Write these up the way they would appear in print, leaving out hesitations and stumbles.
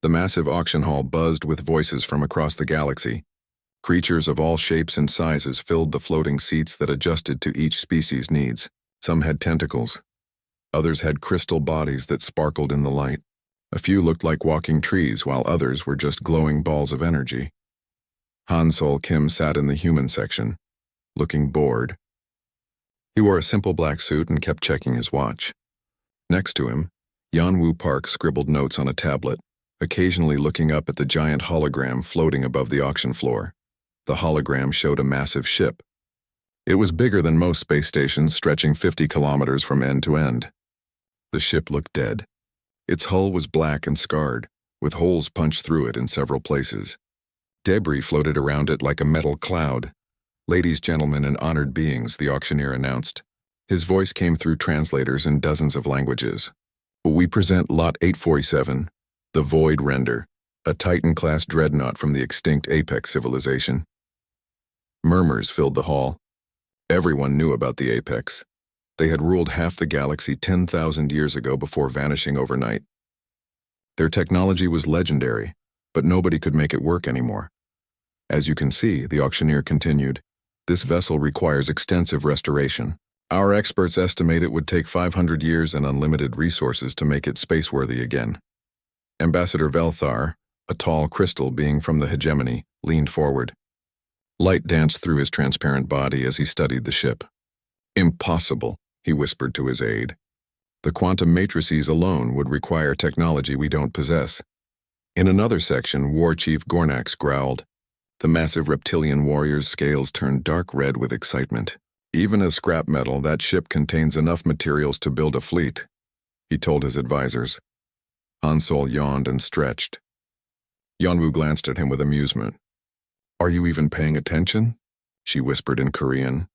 The massive auction hall buzzed with voices from across the galaxy. Creatures of all shapes and sizes filled the floating seats that adjusted to each species' needs. Some had tentacles. Others had crystal bodies that sparkled in the light. A few looked like walking trees, while others were just glowing balls of energy. Han Sol Kim sat in the human section, looking bored. He wore a simple black suit and kept checking his watch. Next to him, Yanwu Park scribbled notes on a tablet, occasionally looking up at the giant hologram floating above the auction floor. The hologram showed a massive ship. It was bigger than most space stations, stretching 50 kilometers from end to end. The ship looked dead. Its hull was black and scarred, with holes punched through it in several places. Debris floated around it like a metal cloud. "Ladies, gentlemen, and honored beings," the auctioneer announced. His voice came through translators in dozens of languages. "We present Lot 847, the Void Render, a Titan-class dreadnought from the extinct Apex civilization." Murmurs filled the hall. Everyone knew about the Apex. They had ruled half the galaxy 10,000 years ago before vanishing overnight. Their technology was legendary, but nobody could make it work anymore. "As you can see," the auctioneer continued, "this vessel requires extensive restoration. Our experts estimate it would take 500 years and unlimited resources to make it spaceworthy again." Ambassador Velthar, a tall crystal being from the hegemony, leaned forward. Light danced through his transparent body as he studied the ship. "Impossible," he whispered to his aide. "The quantum matrices alone would require technology we don't possess." In another section, War Chief Gornax growled. The massive reptilian warrior's scales turned dark red with excitement. "Even as scrap metal, that ship contains enough materials to build a fleet," he told his advisors. Han Sol yawned and stretched. Yanwu glanced at him with amusement. "Are you even paying attention?" she whispered in Korean.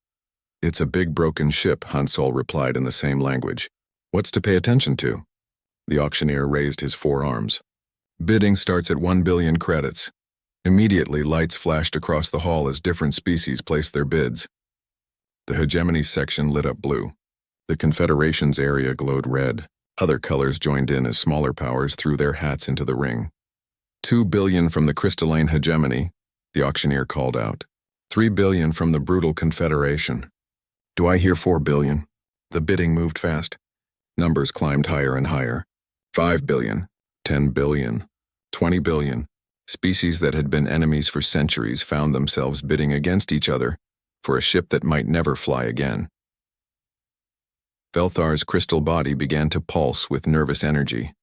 "It's a big broken ship," Han Sol replied in the same language. "What's to pay attention to?" The auctioneer raised his forearms. "Bidding starts at 1 billion credits." Immediately, lights flashed across the hall as different species placed their bids. The hegemony section lit up blue. The Confederation's area glowed red. Other colors joined in as smaller powers threw their hats into the ring. 2 billion from the crystalline hegemony, the auctioneer called out. 3 billion from the brutal Confederation. "Do I hear 4 billion? The bidding moved fast. Numbers climbed higher and higher. 5 billion, 10 billion, 20 billion. Species that had been enemies for centuries found themselves bidding against each other for a ship that might never fly again. Velthar's crystal body began to pulse with nervous energy.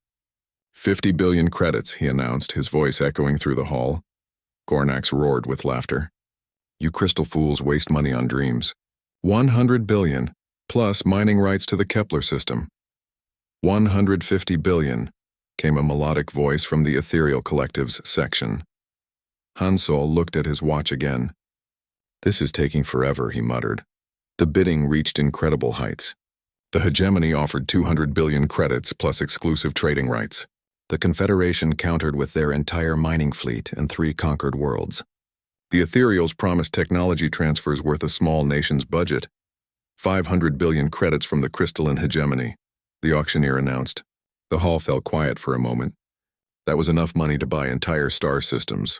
50 billion credits, he announced, his voice echoing through the hall. Gornax roared with laughter. "You crystal fools waste money on dreams. 100 billion, plus mining rights to the Kepler system." 150 billion, came a melodic voice from the Ethereal Collective's section. Han Sol looked at his watch again. "This is taking forever," he muttered. The bidding reached incredible heights. The hegemony offered 200 billion credits plus exclusive trading rights. The Confederation countered with their entire mining fleet and 3 conquered worlds. The Ethereals promised technology transfers worth a small nation's budget. 500 billion credits from the crystalline hegemony, the auctioneer announced. The hall fell quiet for a moment. That was enough money to buy entire star systems.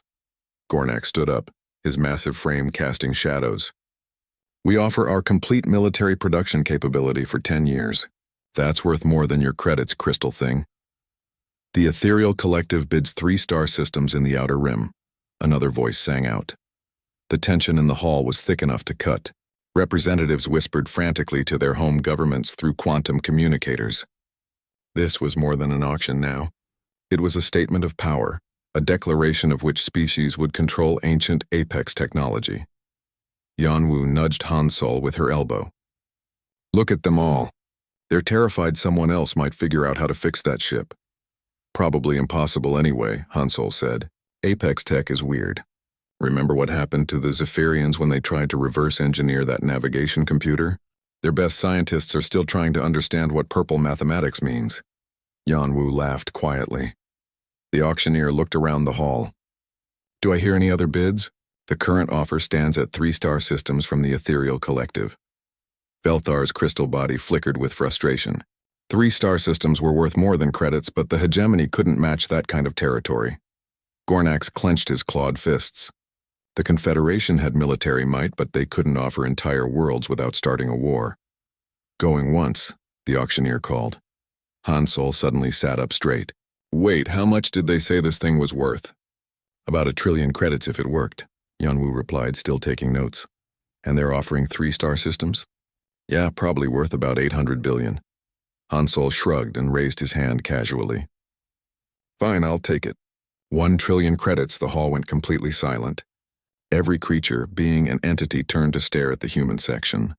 Gornax stood up, his massive frame casting shadows. "We offer our complete military production capability for 10 years. That's worth more than your credits, crystal thing." The Ethereal Collective bids 3 star systems in the Outer Rim, another voice sang out. The tension in the hall was thick enough to cut. Representatives whispered frantically to their home governments through quantum communicators. This was more than an auction now. It was a statement of power, a declaration of which species would control ancient Apex technology. Yanwu nudged Han Sol with her elbow. "Look at them all. They're terrified someone else might figure out how to fix that ship." "Probably impossible anyway," Han Sol said. "Apex tech is weird. Remember what happened to the Zephyrians when they tried to reverse engineer that navigation computer? Their best scientists are still trying to understand what purple mathematics means." Yanwu laughed quietly. The auctioneer looked around the hall. "Do I hear any other bids?" The current offer stands at 3 star systems from the Ethereal Collective. Velthar's crystal body flickered with frustration. 3-star systems were worth more than credits, but the hegemony couldn't match that kind of territory. Gornax clenched his clawed fists. The Confederation had military might, but they couldn't offer entire worlds without starting a war. Going once, the auctioneer called. Hansol suddenly sat up straight. Wait, how much did they say this thing was worth? About 1 trillion credits if it worked, Yanwu replied, still taking notes. And they're offering 3-star systems? Yeah, probably worth about 800 billion. Hansol shrugged and raised his hand casually. Fine, I'll take it. 1 trillion credits. The hall went completely silent. Every creature, being, and entity turned to stare at the human section.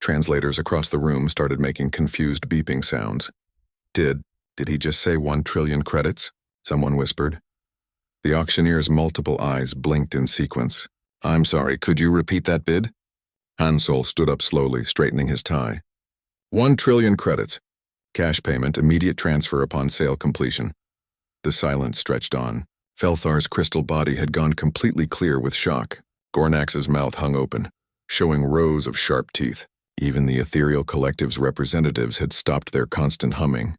Translators across the room started making confused beeping sounds. Did he just say 1 trillion credits? Someone whispered. The auctioneer's multiple eyes blinked in sequence. I'm sorry, could you repeat that bid? Hansol stood up slowly, straightening his tie. 1 trillion credits. Cash payment, immediate transfer upon sale completion. The silence stretched on. Felthar's crystal body had gone completely clear with shock. Gornax's mouth hung open, showing rows of sharp teeth. Even the ethereal collective's representatives had stopped their constant humming.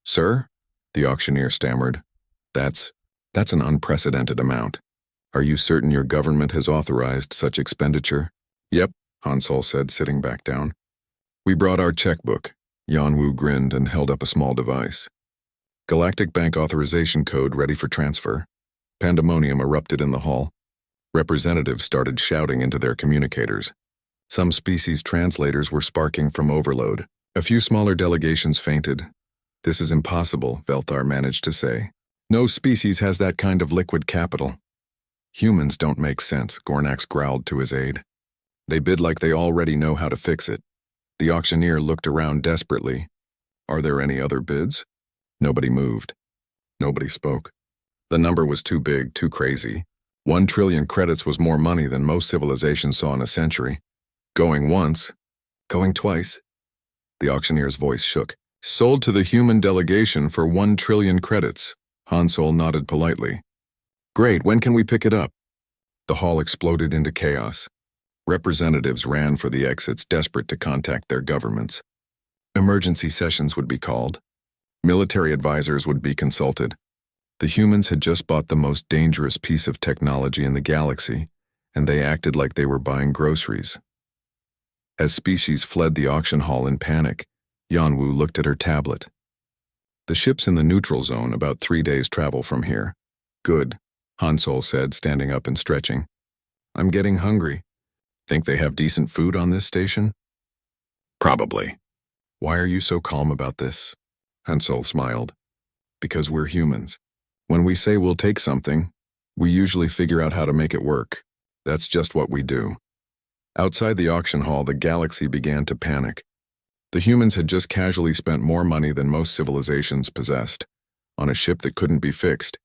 Sir? The auctioneer stammered. That's an unprecedented amount. Are you certain your government has authorized such expenditure? Yep, Hansol said, sitting back down. We brought our checkbook. Yanwu grinned and held up a small device. Galactic Bank authorization code ready for transfer. Pandemonium erupted in the hall. Representatives started shouting into their communicators. Some species translators were sparking from overload. A few smaller delegations fainted. This is impossible, Velthar managed to say. No species has that kind of liquid capital. Humans don't make sense, Gornax growled to his aide. They bid like they already know how to fix it. The auctioneer looked around desperately. Are there any other bids? Nobody moved. Nobody spoke. The number was too big, too crazy. 1 trillion credits was more money than most civilizations saw in a century. Going once. Going twice. The auctioneer's voice shook. Sold to the human delegation for 1 trillion credits. Hansol nodded politely. Great, when can we pick it up? The hall exploded into chaos. Representatives ran for the exits, desperate to contact their governments. Emergency sessions would be called. Military advisors would be consulted. The humans had just bought the most dangerous piece of technology in the galaxy, and they acted like they were buying groceries. As species fled the auction hall in panic, Yanwu looked at her tablet. The ship's in the neutral zone, about 3 days' travel from here. Good, Hansol said, standing up and stretching. I'm getting hungry. Think they have decent food on this station? Probably. Why are you so calm about this? Hansol smiled. Because we're humans. When we say we'll take something, we usually figure out how to make it work. That's just what we do. Outside the auction hall, the galaxy began to panic. The humans had just casually spent more money than most civilizations possessed, on a ship that couldn't be fixed,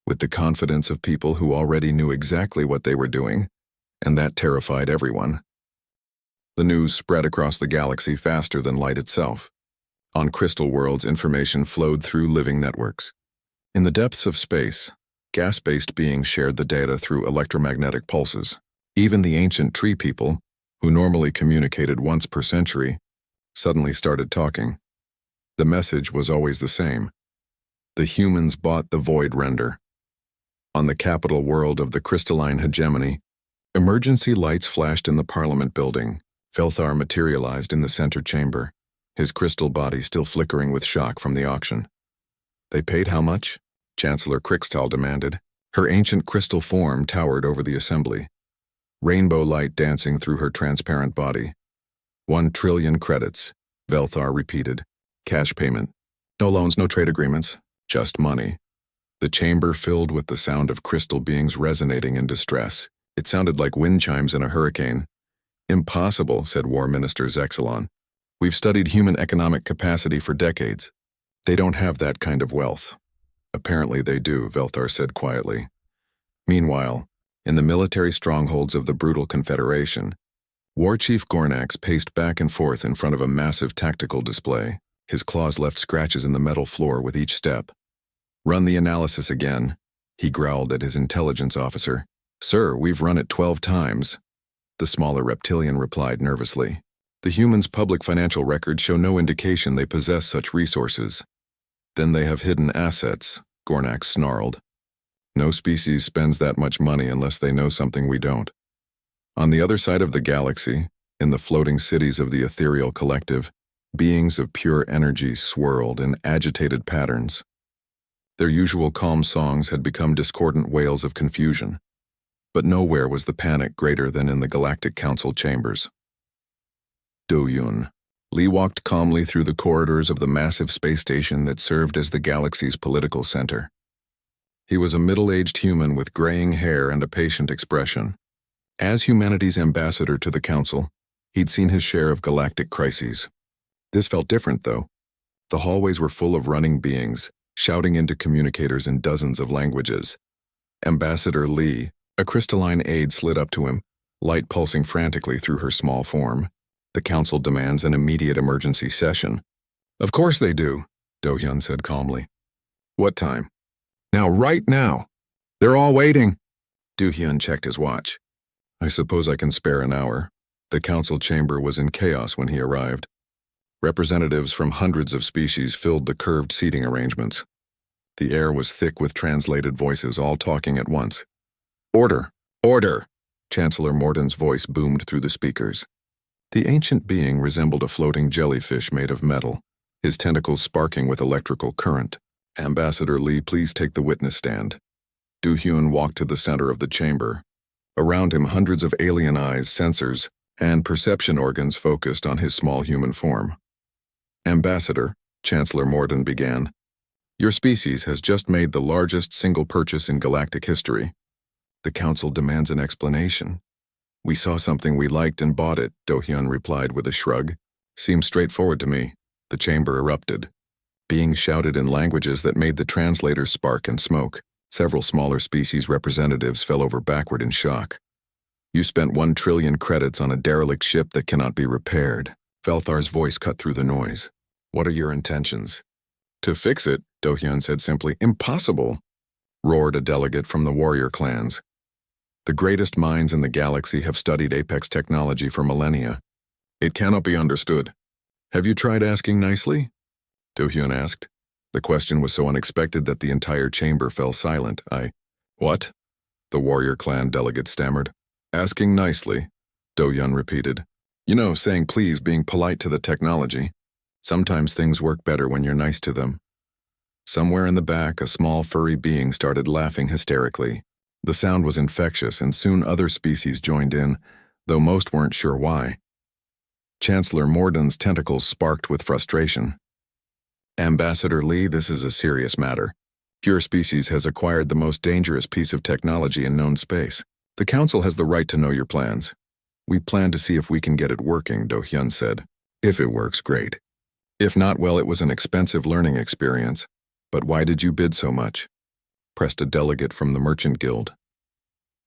with the confidence of people who already knew exactly what they were doing, and that terrified everyone. The news spread across the galaxy faster than light itself. On crystal worlds, information flowed through living networks. In the depths of space, gas-based beings shared the data through electromagnetic pulses. Even the ancient tree people, who normally communicated once per century, suddenly started talking. The message was always the same. The humans bought the void render. On the capital world of the crystalline hegemony, emergency lights flashed in the Parliament building. Felthar materialized in the center chamber, his crystal body still flickering with shock from the auction. They paid how much? Chancellor Krixtal demanded. Her ancient crystal form towered over the assembly, rainbow light dancing through her transparent body. 1 trillion credits, Velthar repeated. Cash payment. No loans, no trade agreements, just money. The chamber filled with the sound of crystal beings resonating in distress. It sounded like wind chimes in a hurricane. Impossible, said War Minister Zexalon. We've studied human economic capacity for decades. They don't have that kind of wealth. Apparently they do, Velthar said quietly. Meanwhile, in the military strongholds of the brutal Confederation, War Chief Gornax paced back and forth in front of a massive tactical display. His claws left scratches in the metal floor with each step. Run the analysis again, he growled at his intelligence officer. Sir, we've run it 12 times. The smaller reptilian replied nervously. The humans' public financial records show no indication they possess such resources. Then they have hidden assets, Gornak snarled. No species spends that much money unless they know something we don't. On the other side of the galaxy, in the floating cities of the ethereal collective, beings of pure energy swirled in agitated patterns. Their usual calm songs had become discordant wails of confusion, but nowhere was the panic greater than in the Galactic Council chambers. Do-Yun. Lee walked calmly through the corridors of the massive space station that served as the galaxy's political center. He was a middle-aged human with graying hair and a patient expression. As humanity's ambassador to the Council, he'd seen his share of galactic crises. This felt different, though. The hallways were full of running beings, shouting into communicators in dozens of languages. Ambassador Lee, a crystalline aide, slid up to him, light pulsing frantically through her small form. The Council demands an immediate emergency session. Of course they do, Do-Hyun said calmly. What time? Now, right now. They're all waiting. Do-Hyun checked his watch. I suppose I can spare an hour. The Council chamber was in chaos when he arrived. Representatives from hundreds of species filled the curved seating arrangements. The air was thick with translated voices, all talking at once. Order! Order! Chancellor Morden's voice boomed through the speakers. The ancient being resembled a floating jellyfish made of metal, his tentacles sparking with electrical current. Ambassador Lee, please take the witness stand. Do-Hyun walked to the center of the chamber. Around him, hundreds of alien eyes, sensors, and perception organs focused on his small human form. Ambassador, Chancellor Morden began, your species has just made the largest single purchase in galactic history. The Council demands an explanation. We saw something we liked and bought it, Do-Hyun replied with a shrug. Seems straightforward to me. The chamber erupted. Beings shouted in languages that made the translators spark and smoke. Several smaller species representatives fell over backward in shock. You spent 1 trillion credits on a derelict ship that cannot be repaired. Velthar's voice cut through the noise. What are your intentions? To fix it, Do-Hyun said simply. Impossible, roared a delegate from the warrior clans. The greatest minds in the galaxy have studied Apex technology for millennia. It cannot be understood. Have you tried asking nicely? Do-Hyun asked. The question was so unexpected that the entire chamber fell silent. What? The warrior clan delegate stammered. Asking nicely, Do-Hyun repeated. You know, saying please, being polite to the technology. Sometimes things work better when you're nice to them. Somewhere in the back, a small furry being started laughing hysterically. The sound was infectious, and soon other species joined in, though most weren't sure why. Chancellor Morden's tentacles sparked with frustration. Ambassador Lee, this is a serious matter. Your species has acquired the most dangerous piece of technology in known space. The Council has the right to know your plans. We plan to see if we can get it working, Do-Hyun said. If it works, great. If not, well, it was an expensive learning experience. But why did you bid so much? Pressed a delegate from the Merchant Guild.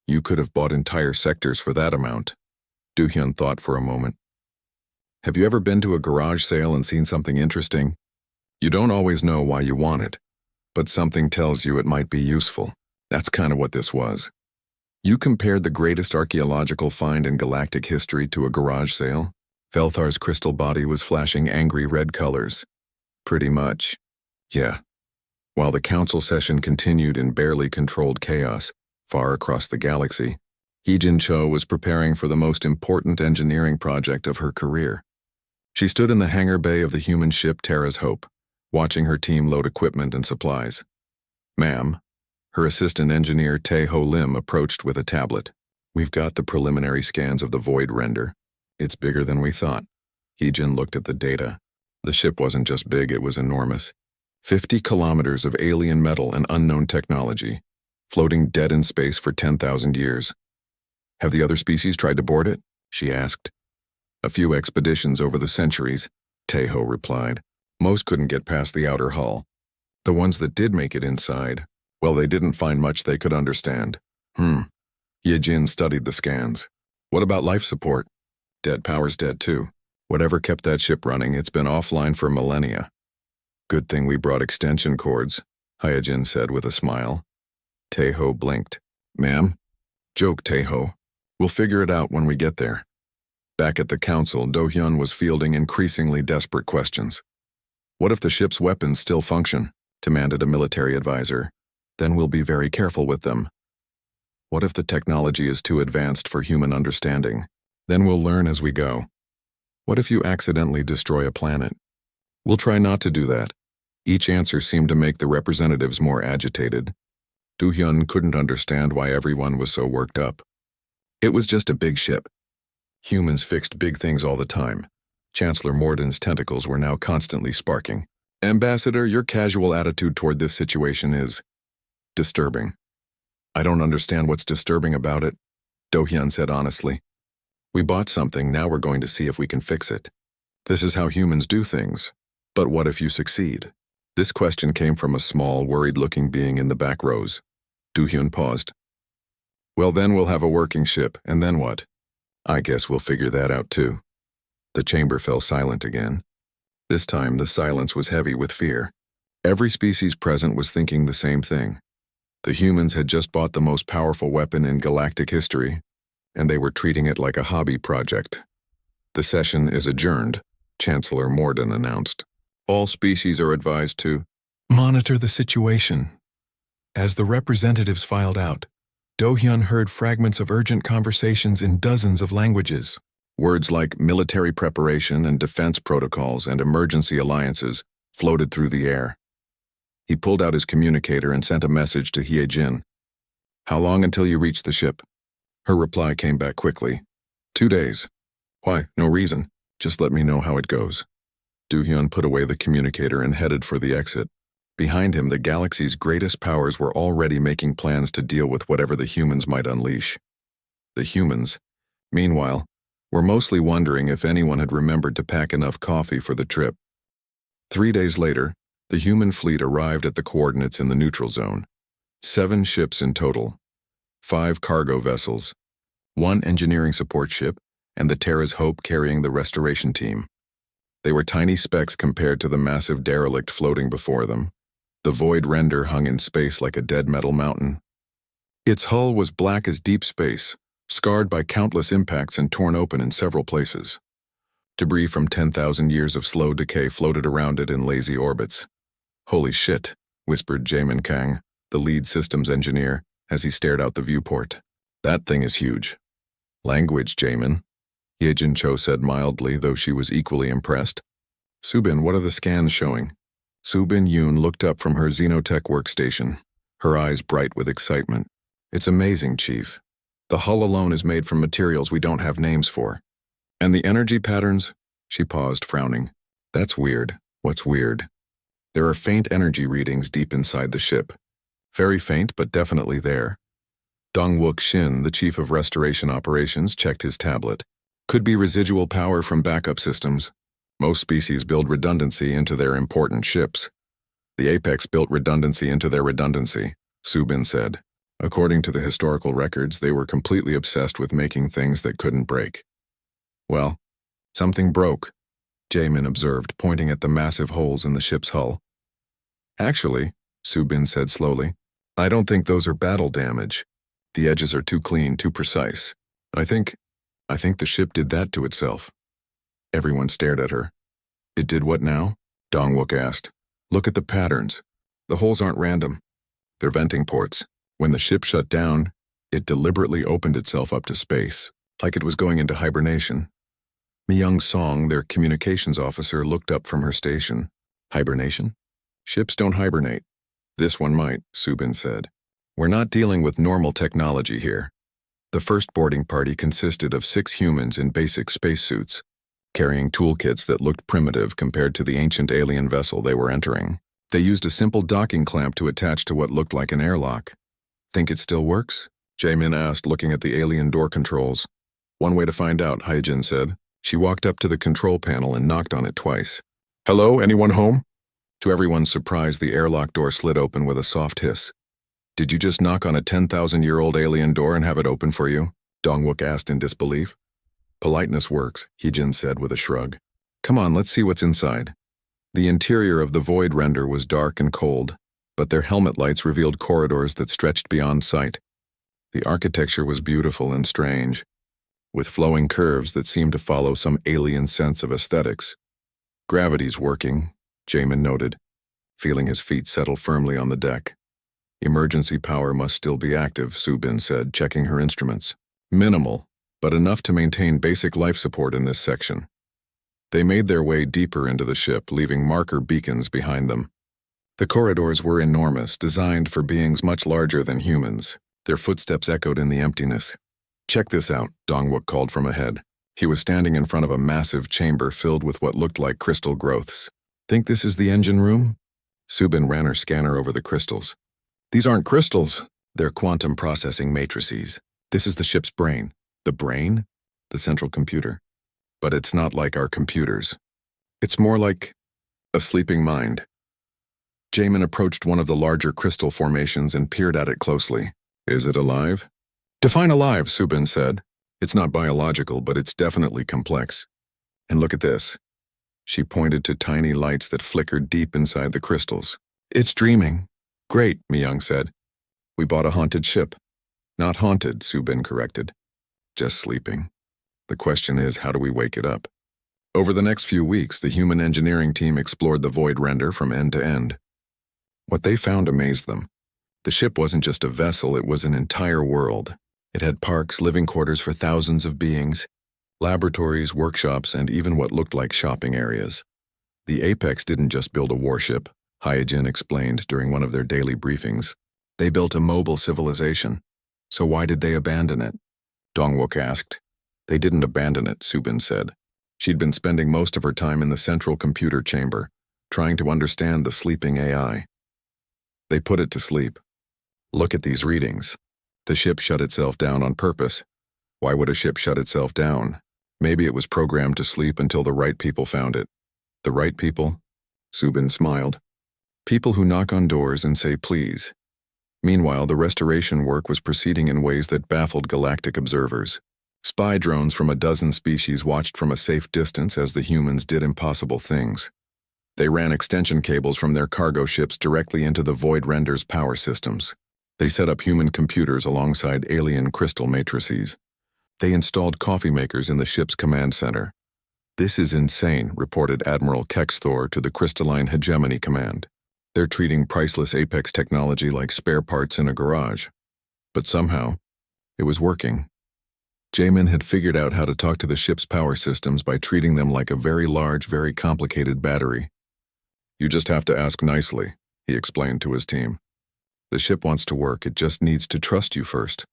You could have bought entire sectors for that amount. Do-Hyun thought for a moment. Have you ever been to a garage sale and seen something interesting? You don't always know why you want it, but something tells you it might be useful. That's kind of what this was. You compared the greatest archaeological find in galactic history to a garage sale? Velthar's crystal body was flashing angry red colors. Pretty much. Yeah. While the council session continued in barely controlled chaos, far across the galaxy, Heejin Cho was preparing for the most important engineering project of her career. She stood in the hangar bay of the human ship Terra's Hope, watching her team load equipment and supplies. Ma'am, her assistant engineer Tae-Ho Lim approached with a tablet. We've got the preliminary scans of the void render. It's bigger than we thought. Heejin looked at the data. The ship wasn't just big, it was enormous. 50 kilometers of alien metal and unknown technology, floating dead in space for 10,000 years. Have the other species tried to board it? She asked. A few expeditions over the centuries, Tae-Ho replied. Most couldn't get past the outer hull. The ones that did make it inside, well, they didn't find much they could understand. Yejin studied the scans. What about life support? Dead power's dead too. Whatever kept that ship running, it's been offline for millennia. Good thing we brought extension cords, Hyojin said with a smile. Tae-Ho blinked. Ma'am? Joke, Tae-Ho. We'll figure it out when we get there. Back at the council, Do-hyun was fielding increasingly desperate questions. What if the ship's weapons still function? Demanded a military advisor. Then we'll be very careful with them. What if the technology is too advanced for human understanding? Then we'll learn as we go. What if you accidentally destroy a planet? We'll try not to do that. Each answer seemed to make the representatives more agitated. Do-hyun couldn't understand why everyone was so worked up. It was just a big ship. Humans fixed big things all the time. Chancellor Morden's tentacles were now constantly sparking. Ambassador, your casual attitude toward this situation is disturbing. I don't understand what's disturbing about it, Do-hyun said honestly. We bought something, now we're going to see if we can fix it. This is how humans do things. But what if you succeed? This question came from a small, worried-looking being in the back rows. Do-hyun paused. Well, then we'll have a working ship, and then what? I guess we'll figure that out too. The chamber fell silent again. This time, the silence was heavy with fear. Every species present was thinking the same thing. The humans had just bought the most powerful weapon in galactic history, and they were treating it like a hobby project. The session is adjourned, Chancellor Morden announced. All species are advised to monitor the situation. As the representatives filed out, Do-hyun heard fragments of urgent conversations in dozens of languages. Words like military preparation and defense protocols and emergency alliances floated through the air. He pulled out his communicator and sent a message to Hye-jin. How long until you reach the ship? Her reply came back quickly. 2 days. Why, no reason. Just let me know how it goes. Do-hyun put away the communicator and headed for the exit. Behind him, the galaxy's greatest powers were already making plans to deal with whatever the humans might unleash. The humans, meanwhile, were mostly wondering if anyone had remembered to pack enough coffee for the trip. 3 days later, the human fleet arrived at the coordinates in the neutral zone. 7 ships in total, 5 cargo vessels, 1 engineering support ship, and the Terra's Hope carrying the restoration team. They were tiny specks compared to the massive derelict floating before them. The void render hung in space like a dead metal mountain. Its hull was black as deep space, scarred by countless impacts and torn open in several places. Debris from 10,000 years of slow decay floated around it in lazy orbits. Holy shit, whispered Jaemin Kang, the lead systems engineer, as he stared out the viewport. That thing is huge. Language, Jaemin, Hye-jin Cho said mildly, though she was equally impressed. Subin, what are the scans showing? Subin Yoon looked up from her Xenotech workstation, her eyes bright with excitement. It's amazing, Chief. The hull alone is made from materials we don't have names for. And the energy patterns? She paused, frowning. That's weird. What's weird? There are faint energy readings deep inside the ship. Very faint, but definitely there. Dong-wook Shin, the chief of restoration operations, checked his tablet. Could be residual power from backup systems. Most species build redundancy into their important ships. The Apex built redundancy into their redundancy, Subin said. According to the historical records, they were completely obsessed with making things that couldn't break. Well, something broke, Jaemin observed, pointing at the massive holes in the ship's hull. Actually, Subin said slowly, I don't think those are battle damage. The edges are too clean, too precise. I think the ship did that to itself. Everyone stared at her. It did what now? Dong-wook asked. Look at the patterns. The holes aren't random. They're venting ports. When the ship shut down, it deliberately opened itself up to space, like it was going into hibernation. Myung Song, their communications officer, looked up from her station. Hibernation? Ships don't hibernate. This one might, Subin said. We're not dealing with normal technology here. The first boarding party consisted of 6 humans in basic spacesuits, carrying toolkits that looked primitive compared to the ancient alien vessel they were entering. They used a simple docking clamp to attach to what looked like an airlock. Think it still works? Jaemin asked, looking at the alien door controls. One way to find out, Hye-jin said. She walked up to the control panel and knocked on it twice. Hello, anyone home? To everyone's surprise, the airlock door slid open with a soft hiss. Did you just knock on a 10,000-year-old alien door and have it open for you? Dong-wook asked in disbelief. Politeness works, Hye-jin said with a shrug. Come on, let's see what's inside. The interior of the void render was dark and cold, but their helmet lights revealed corridors that stretched beyond sight. The architecture was beautiful and strange. with flowing curves that seemed to follow some alien sense of aesthetics. Gravity's working, Jamin noted, feeling his feet settle firmly on the deck. Emergency power must still be active, Subin said, checking her instruments. Minimal, but enough to maintain basic life support in this section. They made their way deeper into the ship, leaving marker beacons behind them. The corridors were enormous, designed for beings much larger than humans. Their footsteps echoed in the emptiness. "Check this out," Dongwook called from ahead. He was standing in front of a massive chamber filled with what looked like crystal growths. "Think this is the engine room?" Subin ran her scanner over the crystals. "These aren't crystals. They're quantum processing matrices. This is the ship's brain." "The brain?" "The central computer. But it's not like our computers. It's more like a sleeping mind." Jamin approached one of the larger crystal formations and peered at it closely. "Is it alive?" "Define alive," Subin said. "It's not biological, but it's definitely complex. And look at this." She pointed to tiny lights that flickered deep inside the crystals. "It's dreaming." "Great," Myung said. "We bought a haunted ship." "Not haunted," Subin corrected. "Just sleeping. The question is, how do we wake it up?" Over the next few weeks, the human engineering team explored the void render from end to end. What they found amazed them. The ship wasn't just a vessel, it was an entire world. It had parks, living quarters for thousands of beings, laboratories, workshops, and even what looked like shopping areas. The Apex didn't just build a warship, Hyojin explained during one of their daily briefings. They built a mobile civilization. So why did they abandon it? Dongwook asked. They didn't abandon it, Subin said. She'd been spending most of her time in the central computer chamber, trying to understand the sleeping AI. They put it to sleep. Look at these readings. The ship shut itself down on purpose. Why would a ship shut itself down? Maybe it was programmed to sleep until the right people found it. The right people? Subin smiled. People who knock on doors and say please. Meanwhile, the restoration work was proceeding in ways that baffled galactic observers. Spy drones from a dozen species watched from a safe distance as the humans did impossible things. They ran extension cables from their cargo ships directly into the void render's power systems. They set up human computers alongside alien crystal matrices. They installed coffee makers in the ship's command center. "This is insane," reported Admiral Kexthor to the Crystalline Hegemony Command. "They're treating priceless Apex technology like spare parts in a garage." But somehow, it was working. Jamin had figured out how to talk to the ship's power systems by treating them like a very large, very complicated battery. "You just have to ask nicely," he explained to his team. "The ship wants to work, it just needs to trust you first."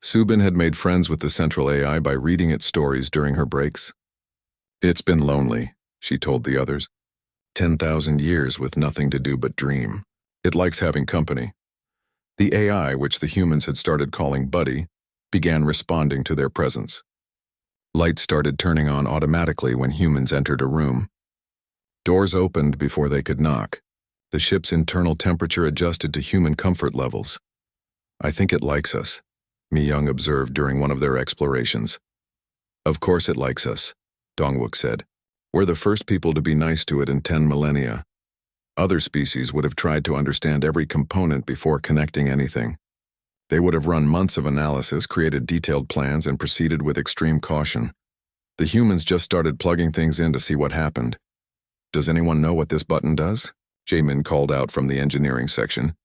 Subin had made friends with the central AI by reading its stories during her breaks. "It's been lonely," she told the others. 10,000 years with nothing to do but dream. It likes having company." The AI, which the humans had started calling Buddy, began responding to their presence. Lights started turning on automatically when humans entered a room. Doors opened before they could knock. The ship's internal temperature adjusted to human comfort levels. "I think it likes us," Myung observed during one of their explorations. "Of course it likes us," Dongwook said. "We're the first people to be nice to it in 10 millennia. Other species would have tried to understand every component before connecting anything. They would have run months of analysis, created detailed plans, and proceeded with extreme caution. The humans just started plugging things in to see what happened. Does anyone know what this button does?" Jamin called out from the engineering section.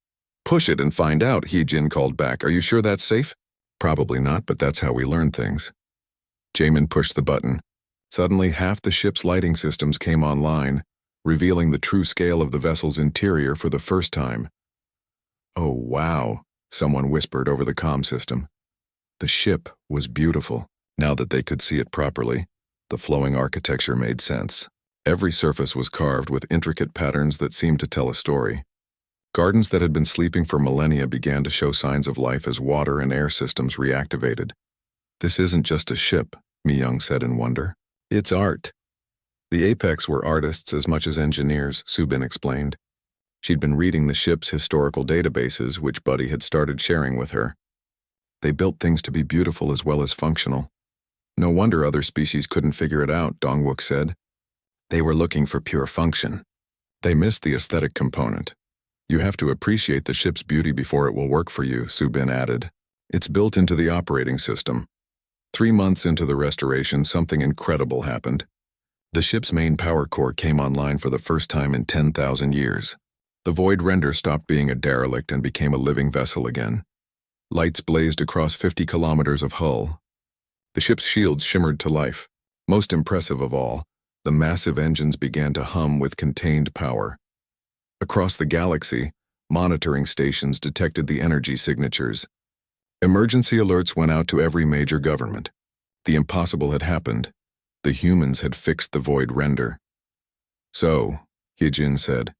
"Push it and find out," Hyojin called back. "Are you sure that's safe?" "Probably not, but that's how we learn things." Jamin pushed the button. Suddenly, half the ship's lighting systems came online, revealing the true scale of the vessel's interior for the first time. "Oh, wow," someone whispered over the comm system. The ship was beautiful. Now that they could see it properly, the flowing architecture made sense. Every surface was carved with intricate patterns that seemed to tell a story. Gardens that had been sleeping for millennia began to show signs of life as water and air systems reactivated. "This isn't just a ship," Myung said in wonder. "It's art." The Apex were artists as much as engineers, Subin explained. She'd been reading the ship's historical databases, which Buddy had started sharing with her. They built things to be beautiful as well as functional. "No wonder other species couldn't figure it out," Dongwook said. "They were looking for pure function. They missed the aesthetic component. You have to appreciate the ship's beauty before it will work for you," Subin added. "It's built into the operating system." 3 months into the restoration, something incredible happened. The ship's main power core came online for the first time in 10,000 years. The void render stopped being a derelict and became a living vessel again. Lights blazed across 50 kilometers of hull. The ship's shields shimmered to life. Most impressive of all, the massive engines began to hum with contained power. Across the galaxy, monitoring stations detected the energy signatures. Emergency alerts went out to every major government. The impossible had happened. The humans had fixed the void render. So, Hyejin said,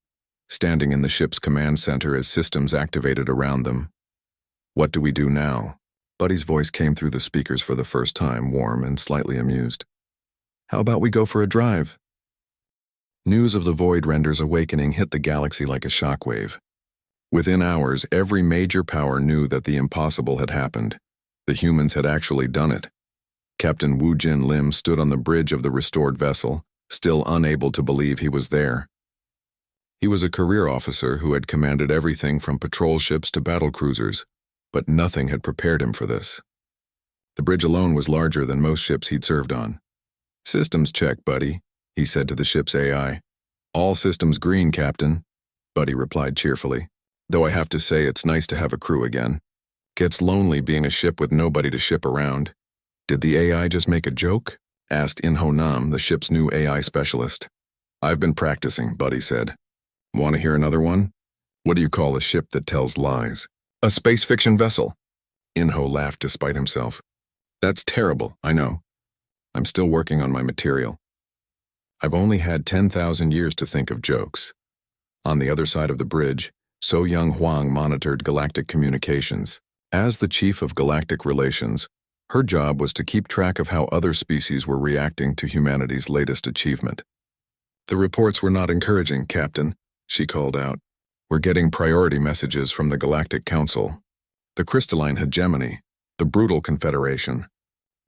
standing in the ship's command center as systems activated around them. What do we do now? Buddy's voice came through the speakers for the first time, warm and slightly amused. How about we go for a drive? News of the void render's awakening hit the galaxy like a shockwave. Within hours, every major power knew that the impossible had happened. The humans had actually done it. Captain Wu Jin Lim stood on the bridge of the restored vessel, still unable to believe he was there. He was a career officer who had commanded everything from patrol ships to battle cruisers, but nothing had prepared him for this. The bridge alone was larger than most ships he'd served on. Systems check, Buddy, he said to the ship's AI. All systems green, Captain, Buddy replied cheerfully, though I have to say it's nice to have a crew again. Gets lonely being a ship with nobody to ship around. Did the AI just make a joke? Asked In-Ho Nam, the ship's new AI specialist. I've been practicing, Buddy said. Want to hear another one? What do you call a ship that tells lies? A space fiction vessel. In-Ho laughed despite himself. That's terrible, I know. I'm still working on my material. I've only had 10,000 years to think of jokes. On the other side of the bridge, So Young Huang monitored galactic communications. As the chief of galactic relations, her job was to keep track of how other species were reacting to humanity's latest achievement. The reports were not encouraging, Captain, she called out. We're getting priority messages from the Galactic Council, the Crystalline Hegemony, the Brutal Confederation,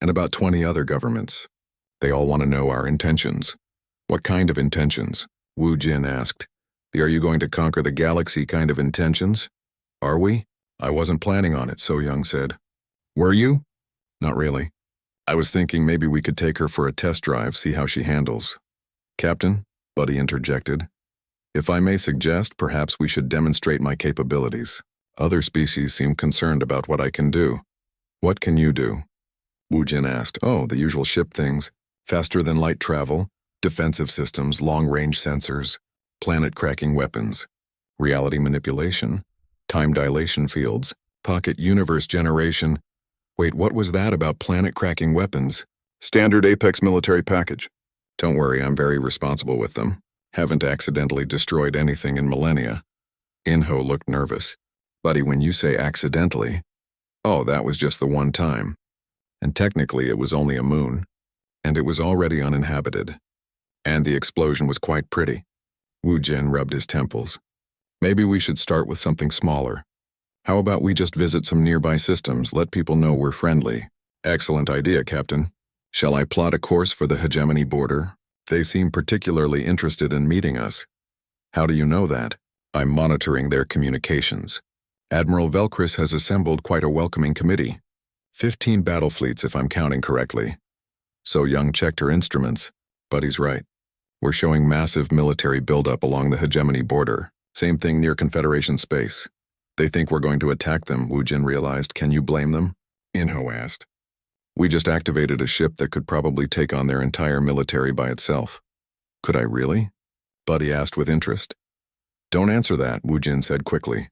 and about 20 other governments. They all want to know our intentions. What kind of intentions? Wu Jin asked. The "are you going to conquer the galaxy" kind of intentions? Are we? I wasn't planning on it, So Young said. Were you? Not really. I was thinking maybe we could take her for a test drive, see how she handles. Captain, Buddy interjected. If I may suggest, perhaps we should demonstrate my capabilities. Other species seem concerned about what I can do. What can you do? Wu Jin asked. Oh, the usual ship things. Faster than light travel, defensive systems, long-range sensors, planet-cracking weapons, reality manipulation, time dilation fields, pocket universe generation. Wait, what was that about planet-cracking weapons? Standard Apex military package. Don't worry, I'm very responsible with them. Haven't accidentally destroyed anything in millennia. In-Ho looked nervous. Buddy, when you say accidentally, oh, that was just the one time. And technically it was only a moon. And it was already uninhabited. And the explosion was quite pretty. Wu Jin rubbed his temples. Maybe we should start with something smaller. How about we just visit some nearby systems, let people know we're friendly? Excellent idea, Captain. Shall I plot a course for the hegemony border? They seem particularly interested in meeting us. How do you know that? I'm monitoring their communications. Admiral Velkris has assembled quite a welcoming committee. 15 battle fleets, if I'm counting correctly. So Young checked her instruments. Buddy's right. We're showing massive military buildup along the hegemony border. Same thing near Confederation space. They think we're going to attack them, Wu Jin realized. Can you blame them? In-Ho asked. We just activated a ship that could probably take on their entire military by itself. Could I really? Buddy asked with interest. Don't answer that, Wu Jin said quickly.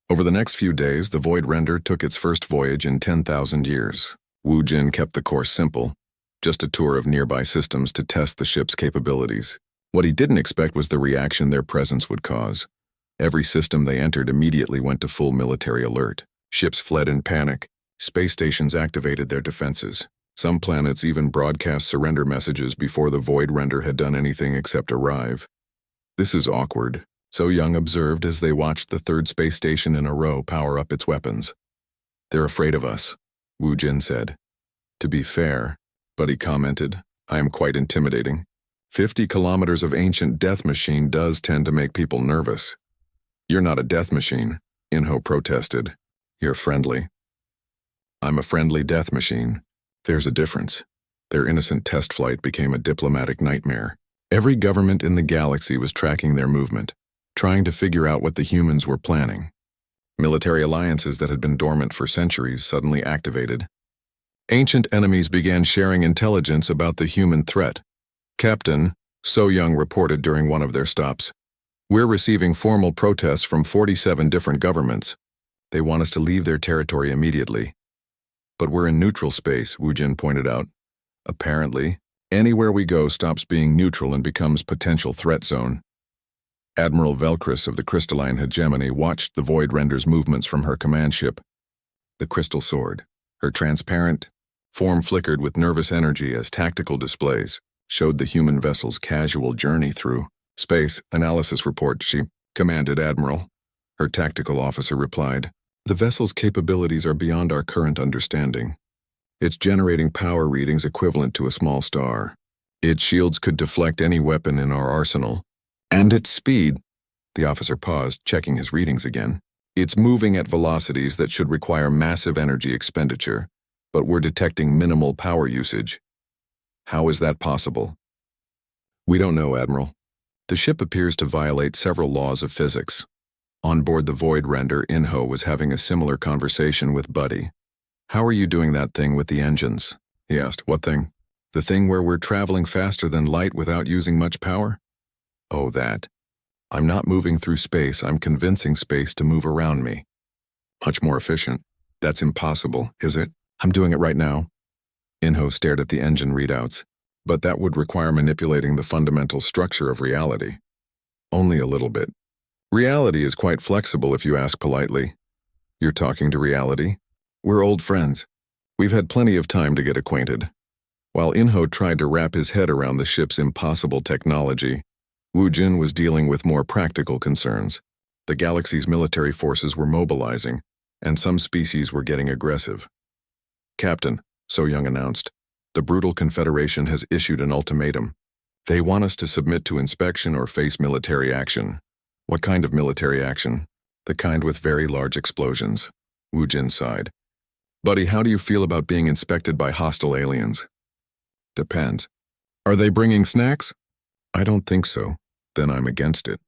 Over the next few days, the Void Render took its first voyage in 10,000 years. Wu Jin kept the course simple, just a tour of nearby systems to test the ship's capabilities. What he didn't expect was the reaction their presence would cause. Every system they entered immediately went to full military alert. Ships fled in panic. Space stations activated their defenses. Some planets even broadcast surrender messages before the Void Render had done anything except arrive. This is awkward, So Young observed as they watched the third space station in a row power up its weapons. They're afraid of us, Wu Jin said. To be fair, Buddy commented, I am quite intimidating. 50 kilometers of ancient death machine does tend to make people nervous. You're not a death machine, In-Ho protested. You're friendly. I'm a friendly death machine. There's a difference. Their innocent test flight became a diplomatic nightmare. Every government in the galaxy was tracking their movement, trying to figure out what the humans were planning. Military alliances that had been dormant for centuries suddenly activated. Ancient enemies began sharing intelligence about the human threat. Captain So Young reported during one of their stops. We're receiving formal protests from 47 different governments. They want us to leave their territory immediately. But we're in neutral space, Wu Jin pointed out. Apparently, anywhere we go stops being neutral and becomes potential threat zone. Admiral Velcris of the Crystalline Hegemony watched the Void Render's movements from her command ship. The crystal sword, her transparent form flickered with nervous energy as tactical displays showed the human vessel's casual journey through space. Analysis report, she commanded Admiral. Her tactical officer replied, "The vessel's capabilities are beyond our current understanding. It's generating power readings equivalent to a small star. Its shields could deflect any weapon in our arsenal. And its speed," the officer paused, checking his readings again. "It's moving at velocities that should require massive energy expenditure, but we're detecting minimal power usage. How is that possible?" "We don't know, Admiral. The ship appears to violate several laws of physics." On board the Void Render, Inho was having a similar conversation with Buddy. "How are you doing that thing with the engines?" he asked. "What thing?" "The thing where we're traveling faster than light without using much power?" "Oh, that. I'm not moving through space, I'm convincing space to move around me. Much more efficient." "That's impossible, is it?" "I'm doing it right now." Inho stared at the engine readouts. "But that would require manipulating the fundamental structure of reality." "Only a little bit. Reality is quite flexible if you ask politely." "You're talking to reality?" "We're old friends. We've had plenty of time to get acquainted." While Inho tried to wrap his head around the ship's impossible technology, Wu Jin was dealing with more practical concerns. The galaxy's military forces were mobilizing, and some species were getting aggressive. "Captain," So Young announced, "the brutal Confederation has issued an ultimatum. They want us to submit to inspection or face military action." "What kind of military action?" "The kind with very large explosions." Wu Jin sighed. "Buddy, how do you feel about being inspected by hostile aliens?" "Depends. Are they bringing snacks?" "I don't think so. Then I'm against it.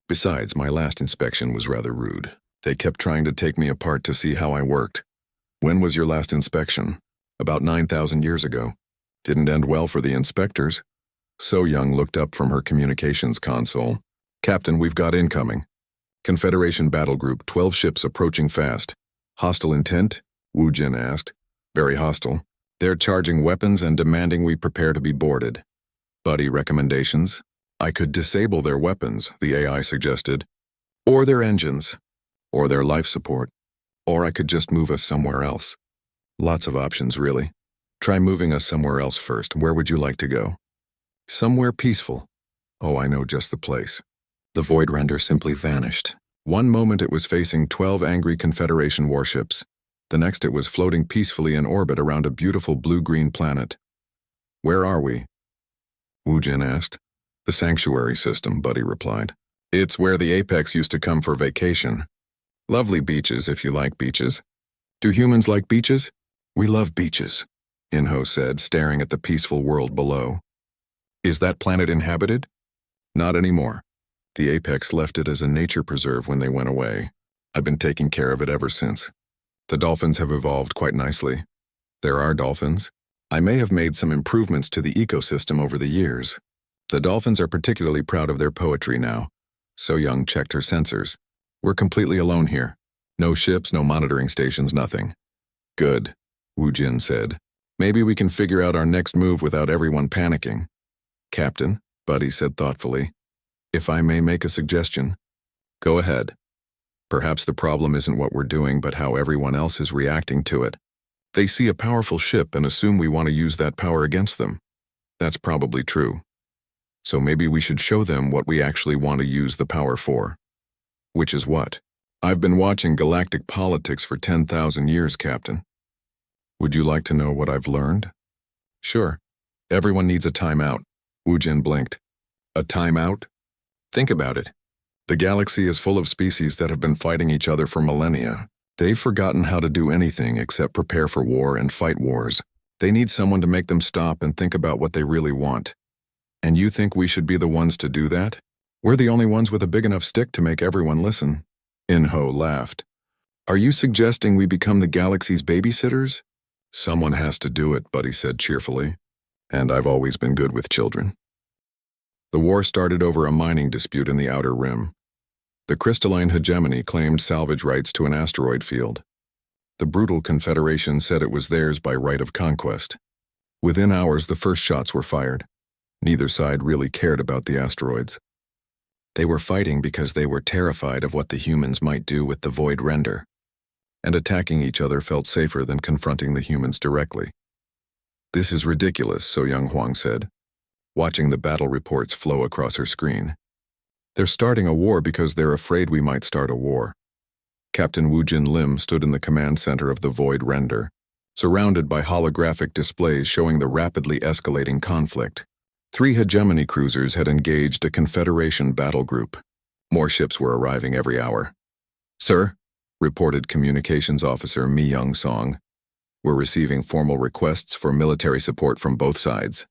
Besides, my last inspection was rather rude. They kept trying to take me apart to see how I worked." "When was your last inspection?" "About 9,000 years ago. Didn't end well for the inspectors." So Young looked up from her communications console. "Captain, we've got incoming. Confederation Battle Group, 12 ships approaching fast." "Hostile intent?" Wu Jin asked. "Very hostile. They're charging weapons and demanding we prepare to be boarded." "Buddy, recommendations?" "I could disable their weapons," the AI suggested. "Or their engines. Or their life support. Or I could just move us somewhere else." "Lots of options, really. Try moving us somewhere else first. Where would you like to go?" "Somewhere peaceful." "Oh, I know just the place." The Void Render simply vanished. One moment it was facing 12 angry Confederation warships. The next it was floating peacefully in orbit around a beautiful blue-green planet. "Where are we?" Wu Jin asked. "The Sanctuary System," Buddy replied. "It's where the Apex used to come for vacation. Lovely beaches if you like beaches." "Do humans like beaches?" "We love beaches," Inho said, staring at the peaceful world below. "Is that planet inhabited?" "Not anymore. The Apex left it as a nature preserve when they went away. I've been taking care of it ever since. The dolphins have evolved quite nicely. There are dolphins. I may have made some improvements to the ecosystem over the years. The dolphins are particularly proud of their poetry now." So Young checked her sensors. "We're completely alone here. No ships, no monitoring stations, nothing." "Good," Wu Jin said. "Maybe we can figure out our next move without everyone panicking." "Captain," Buddy said thoughtfully, "if I may make a suggestion." "Go ahead." "Perhaps the problem isn't what we're doing, but how everyone else is reacting to it. They see a powerful ship and assume we want to use that power against them. That's probably true. So maybe we should show them what we actually want to use the power for." "Which is what?" "I've been watching galactic politics for 10,000 years, Captain." "Would you like to know what I've learned?" "Sure. Everyone needs a timeout." Wu Jin blinked. "A timeout? Think about it. The galaxy is full of species that have been fighting each other for millennia. They've forgotten how to do anything except prepare for war and fight wars. They need someone to make them stop and think about what they really want. And you think we should be the ones to do that? We're the only ones with a big enough stick to make everyone listen. In-ho laughed. Are you suggesting we become the galaxy's babysitters? Someone has to do it, Buddy said cheerfully. And I've always been good with children. The war started over a mining dispute in the Outer Rim. The crystalline hegemony claimed salvage rights to an asteroid field. The brutal Confederation said it was theirs by right of conquest. Within hours, the first shots were fired. Neither side really cared about the asteroids. They were fighting because they were terrified of what the humans might do with the void render. And attacking each other felt safer than confronting the humans directly. This is ridiculous, So Young Huang said, watching the battle reports flow across her screen. They're starting a war because they're afraid we might start a war. Captain Wu Jin Lim stood in the command center of the void render, surrounded by holographic displays showing the rapidly escalating conflict. 3 hegemony cruisers had engaged a Confederation battle group. More ships were arriving every hour. Sir, reported Communications Officer Mi Young Song, we're receiving formal requests for military support from both sides.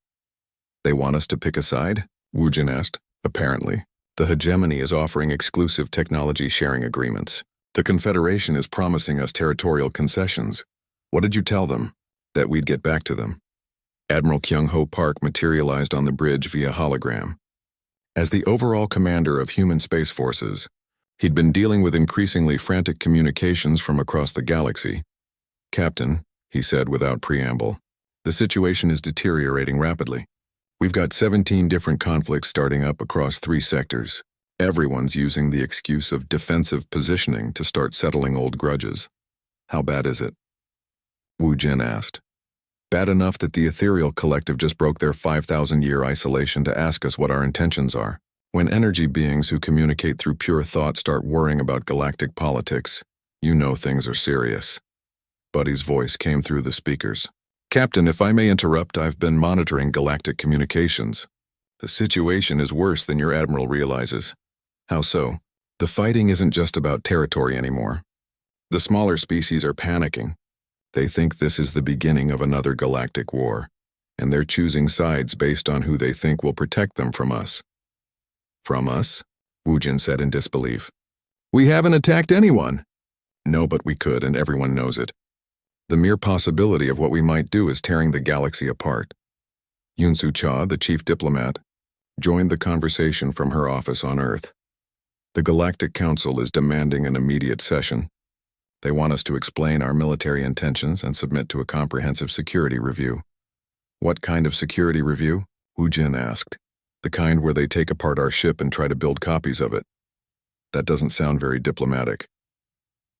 They want us to pick a side? Wu Jin asked. Apparently. The hegemony is offering exclusive technology sharing agreements. The Confederation is promising us territorial concessions. What did you tell them? That we'd get back to them. Admiral Kyung-ho Park materialized on the bridge via hologram. As the overall commander of human space forces, he'd been dealing with increasingly frantic communications from across the galaxy. Captain, he said without preamble, the situation is deteriorating rapidly. We've got 17 different conflicts starting up across 3 sectors. Everyone's using the excuse of defensive positioning to start settling old grudges. How bad is it? Wu Jin asked. Bad enough that the Ethereal Collective just broke their 5,000-year isolation to ask us what our intentions are. When energy beings who communicate through pure thought start worrying about galactic politics, you know things are serious. Buddy's voice came through the speakers. Captain, if I may interrupt, I've been monitoring galactic communications. The situation is worse than your admiral realizes. How so? The fighting isn't just about territory anymore. The smaller species are panicking. They think this is the beginning of another galactic war, and they're choosing sides based on who they think will protect them from us. From us? Wu Jin said in disbelief. We haven't attacked anyone. No, but we could, and everyone knows it. The mere possibility of what we might do is tearing the galaxy apart. Yunsu Cha, the chief diplomat, joined the conversation from her office on Earth. The Galactic Council is demanding an immediate session. They want us to explain our military intentions and submit to a comprehensive security review. What kind of security review? Wu Jin asked. The kind where they take apart our ship and try to build copies of it. That doesn't sound very diplomatic.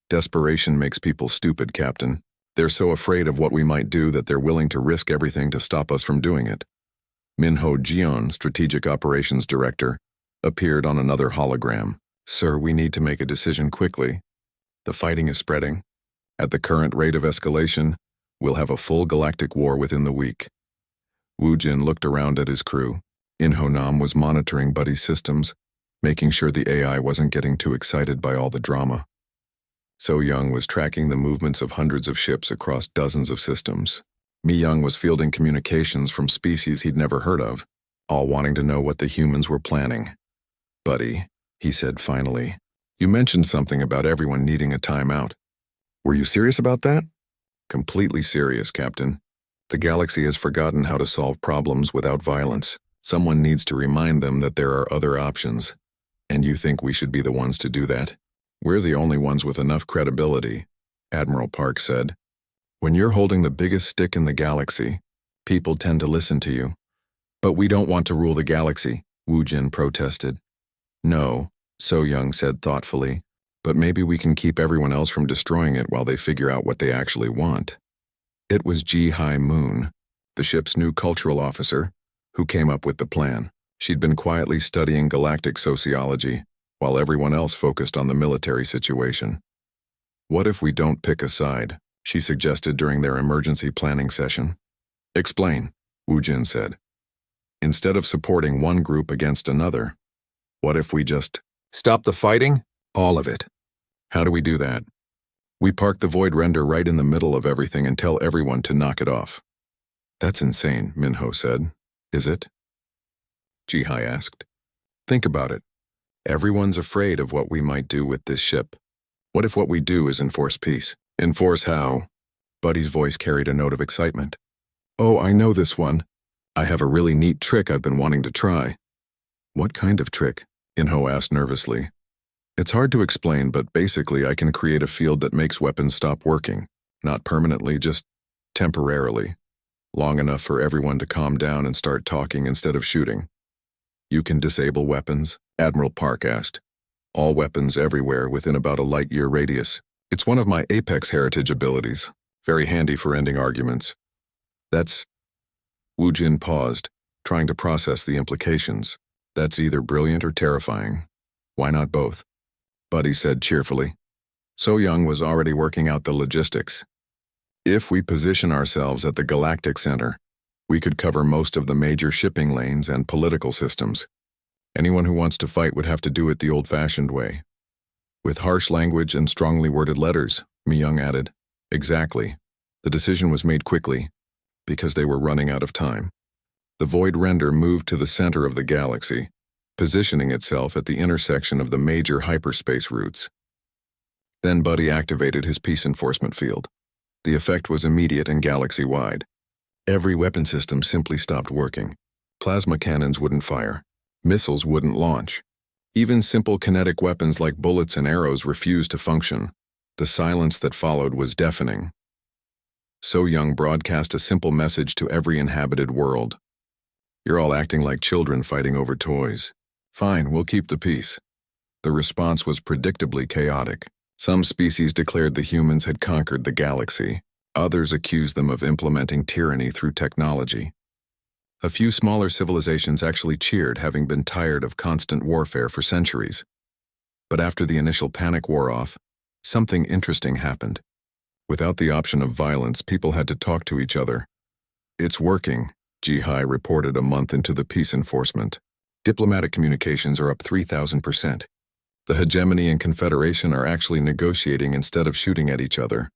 Desperation makes people stupid, Captain. They're so afraid of what we might do that they're willing to risk everything to stop us from doing it. Minho Jion, Strategic Operations Director, appeared on another hologram. Sir, we need to make a decision quickly. The fighting is spreading. At the current rate of escalation, we'll have a full galactic war within the week. Wu Jin looked around at his crew. In-ho Nam was monitoring Buddy's systems, making sure the AI wasn't getting too excited by all the drama. So Young was tracking the movements of hundreds of ships across dozens of systems. Mi Young was fielding communications from species he'd never heard of, all wanting to know what the humans were planning. Buddy, he said finally, you mentioned something about everyone needing a timeout. Were you serious about that? Completely serious, Captain. The galaxy has forgotten how to solve problems without violence. Someone needs to remind them that there are other options. And you think we should be the ones to do that? We're the only ones with enough credibility, Admiral Park said. When you're holding the biggest stick in the galaxy, people tend to listen to you. But we don't want to rule the galaxy, Wu Jin protested. No, So Young said thoughtfully, but maybe we can keep everyone else from destroying it while they figure out what they actually want. It was Ji Hai Moon, the ship's new cultural officer, who came up with the plan. She'd been quietly studying galactic sociology, while everyone else focused on the military situation. What if we don't pick a side? She suggested during their emergency planning session. Explain, Wu Jin said. Instead of supporting one group against another, what if we just stop the fighting? All of it. How do we do that? We park the void render right in the middle of everything and tell everyone to knock it off. That's insane, Minho said. Is it? Jihai asked. Think about it. Everyone's afraid of what we might do with this ship. What if what we do is enforce peace? Enforce how? Buddy's voice carried a note of excitement. Oh, I know this one. I have a really neat trick I've been wanting to try. What kind of trick? Minho asked nervously. It's hard to explain, but basically I can create a field that makes weapons stop working. Not permanently, just temporarily. Long enough for everyone to calm down and start talking instead of shooting. You can disable weapons? Admiral Park asked. All weapons everywhere within about a light-year radius. It's one of my Apex heritage abilities. Very handy for ending arguments. That's... Wu Jin paused, trying to process the implications. That's either brilliant or terrifying. Why not both? Buddy said cheerfully. So Young was already working out the logistics. If we position ourselves at the Galactic Center, we could cover most of the major shipping lanes and political systems. Anyone who wants to fight would have to do it the old-fashioned way. With harsh language and strongly worded letters, Mi-young added. Exactly. The decision was made quickly, because they were running out of time. The Void Render moved to the center of the galaxy, positioning itself at the intersection of the major hyperspace routes. Then Buddy activated his peace enforcement field. The effect was immediate and galaxy-wide. Every weapon system simply stopped working. Plasma cannons wouldn't fire. Missiles wouldn't launch. Even simple kinetic weapons like bullets and arrows refused to function. The silence that followed was deafening. So Young broadcast a simple message to every inhabited world. You're all acting like children fighting over toys. Fine, we'll keep the peace. The response was predictably chaotic. Some species declared the humans had conquered the galaxy. Others accused them of implementing tyranny through technology. A few smaller civilizations actually cheered, having been tired of constant warfare for centuries. But after the initial panic wore off, something interesting happened. Without the option of violence, people had to talk to each other. It's working, Jihai reported a month into the peace enforcement. Diplomatic communications are up 3,000%. The hegemony and confederation are actually negotiating instead of shooting at each other.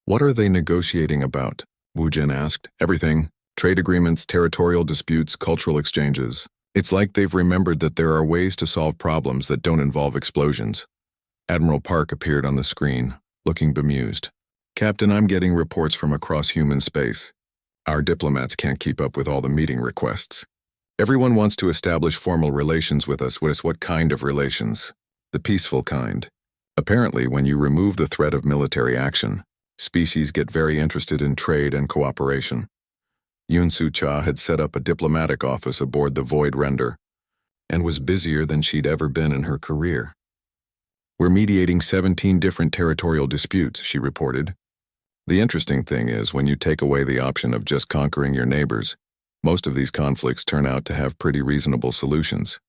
What are they negotiating about? Wu Jin asked. Everything. Trade agreements, territorial disputes, cultural exchanges. It's like they've remembered that there are ways to solve problems that don't involve explosions. Admiral Park appeared on the screen, looking bemused. Captain, I'm getting reports from across human space. Our diplomats can't keep up with all the meeting requests. Everyone wants to establish formal relations with us. What kind of relations? The peaceful kind. Apparently, when you remove the threat of military action, species get very interested in trade and cooperation. Yun Su Cha had set up a diplomatic office aboard the Void Render and was busier than she'd ever been in her career. We're mediating 17 different territorial disputes, she reported. The interesting thing is, when you take away the option of just conquering your neighbors, most of these conflicts turn out to have pretty reasonable solutions.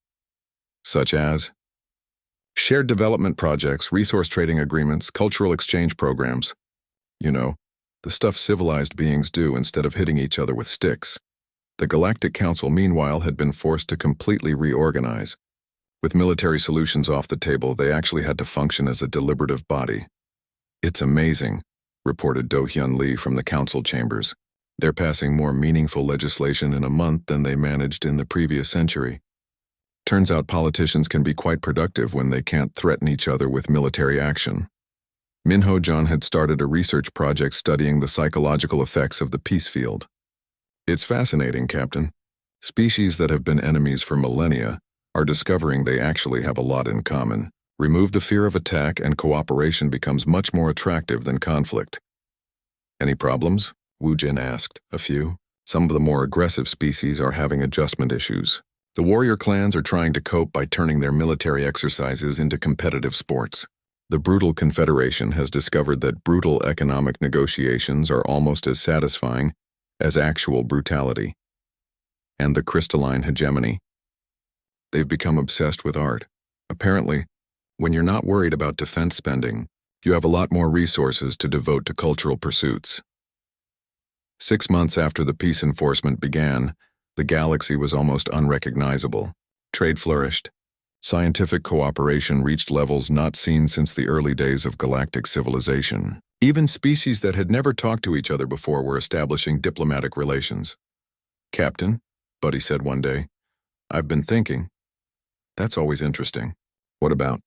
Such as shared development projects, resource trading agreements, cultural exchange programs. You know, the stuff civilized beings do instead of hitting each other with sticks. The Galactic Council, meanwhile, had been forced to completely reorganize. With military solutions off the table, they actually had to function as a deliberative body. It's amazing, reported Do-hyun Lee from the council chambers. They're passing more meaningful legislation in a month than they managed in the previous century. Turns out politicians can be quite productive when they can't threaten each other with military action. Minho John had started a research project studying the psychological effects of the peace field. It's fascinating, Captain. Species that have been enemies for millennia are discovering they actually have a lot in common. Remove the fear of attack and cooperation becomes much more attractive than conflict. Any problems? Wu Jin asked. A few. Some of the more aggressive species are having adjustment issues. The warrior clans are trying to cope by turning their military exercises into competitive sports. The brutal confederation has discovered that brutal economic negotiations are almost as satisfying as actual brutality. And the crystalline hegemony. They've become obsessed with art. Apparently, when you're not worried about defense spending, you have a lot more resources to devote to cultural pursuits. 6 months after the peace enforcement began, the galaxy was almost unrecognizable. Trade flourished. Scientific cooperation reached levels not seen since the early days of galactic civilization. Even species that had never talked to each other before were establishing diplomatic relations. "Captain," Buddy said one day, "I've been thinking. That's always interesting. What about?"